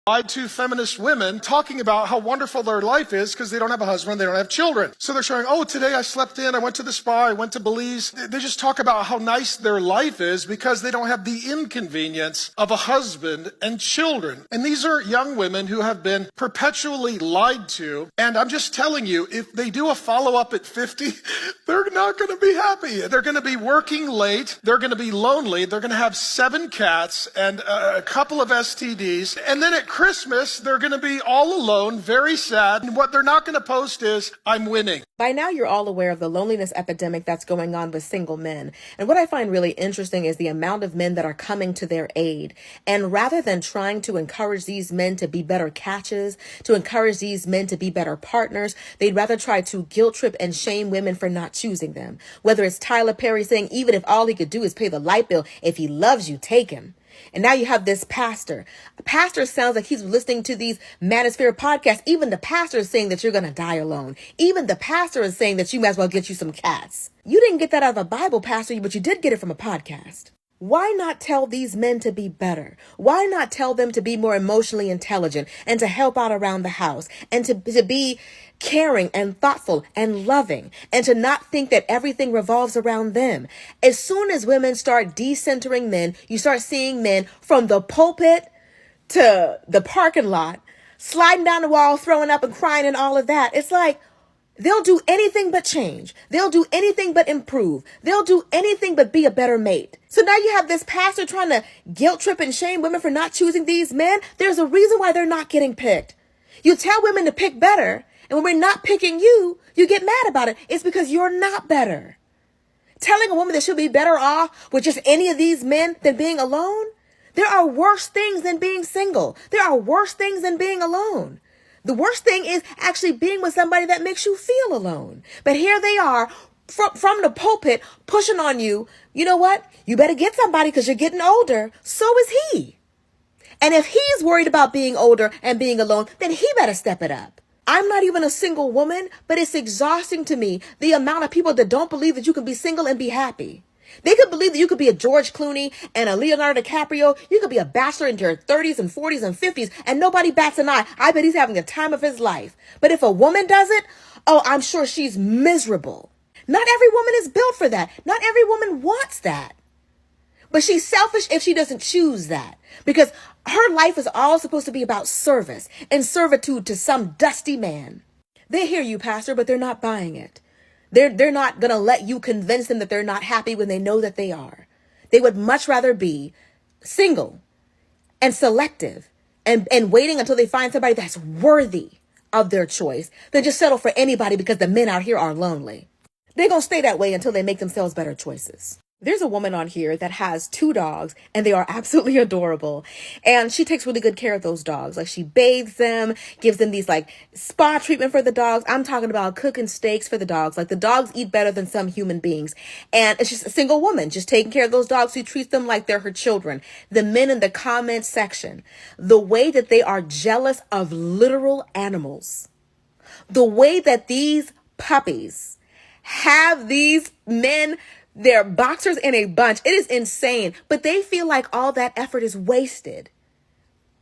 Lied to feminist women talking about how wonderful their life is because they don't have a husband, they don't have children. So they're showing, oh, today I slept in, I went to the spa, I went to Belize. They just talk about how nice their life is because they don't have the inconvenience of a husband and children. And these are young women who have been perpetually lied to. And I'm just telling you, if they do a follow-up at 50, they're not going to be happy. They're going to be working late. They're going to be lonely. They're going to have 7 cats and a couple of STDs. And then at Christmas, they're going to be all alone, very sad. And what they're not going to post is, I'm winning. By now, you're all aware of the loneliness epidemic that's going on with single men. And what I find really interesting is the amount of men that are coming to their aid. And rather than trying to encourage these men to be better catches, to encourage these men to be better partners, they'd rather try to guilt trip and shame women for not choosing them. Whether it's Tyler Perry saying, even if all he could do is pay the light bill, if he loves you, take him. And now you have this pastor. A pastor sounds like he's listening to these Manosphere podcasts. Even the pastor is saying that you're going to die alone. Even the pastor is saying that you might as well get you some cats. You didn't get that out of a Bible, pastor, but you did get it from a podcast. Why not tell these men to be better? Why not tell them to be more emotionally intelligent and to help out around the house and to be caring and thoughtful and loving and to not think that everything revolves around them? As soon as women start decentering men, you start seeing men from the pulpit to the parking lot, sliding down the wall, throwing up and crying and all of that. It's like, they'll do anything but change. They'll do anything but improve. They'll do anything but be a better mate. So now you have this pastor trying to guilt trip and shame women for not choosing these men. There's a reason why they're not getting picked. You tell women to pick better, and when we're not picking you, you get mad about it. It's because you're not better. Telling a woman that she'll be better off with just any of these men than being alone? There are worse things than being single. There are worse things than being alone. The worst thing is actually being with somebody that makes you feel alone. But here they are from the pulpit pushing on you. You know what? You better get somebody because you're getting older. So is he. And if he's worried about being older and being alone, then he better step it up. I'm not even a single woman, but it's exhausting to me the amount of people that don't believe that you can be single and be happy. They could believe that you could be a George Clooney and a Leonardo DiCaprio. You could be a bachelor into your 30s and 40s and 50s and nobody bats an eye. I bet he's having the time of his life. But if a woman does it, oh, I'm sure she's miserable. Not every woman is built for that. Not every woman wants that. But she's selfish if she doesn't choose that, because her life is all supposed to be about service and servitude to some dusty man. They hear you, pastor, but they're not buying it. They're not going to let you convince them that they're not happy when they know that they are. They would much rather be single and selective and waiting until they find somebody that's worthy of their choice than just settle for anybody because the men out here are lonely. They're going to stay that way until they make themselves better choices. There's a woman on here that has 2 dogs and they are absolutely adorable. And she takes really good care of those dogs. Like she bathes them, gives them these like spa treatment for the dogs. I'm talking about cooking steaks for the dogs. Like the dogs eat better than some human beings. And it's just a single woman just taking care of those dogs who treats them like they're her children. The men in the comment section, the way that they are jealous of literal animals, the way that these puppies have these men, they're boxers in a bunch. It is insane. But they feel like all that effort is wasted.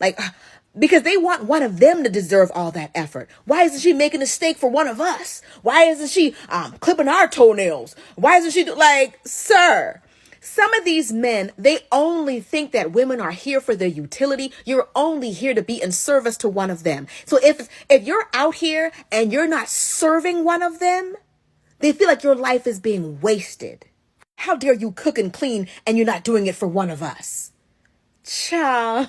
Like, because they want one of them to deserve all that effort. Why isn't she making a steak for one of us? Why isn't she clipping our toenails? Why isn't she like, sir? Some of these men, they only think that women are here for their utility. You're only here to be in service to one of them. So if you're out here and you're not serving one of them, they feel like your life is being wasted. How dare you cook and clean and you're not doing it for one of us? Ciao.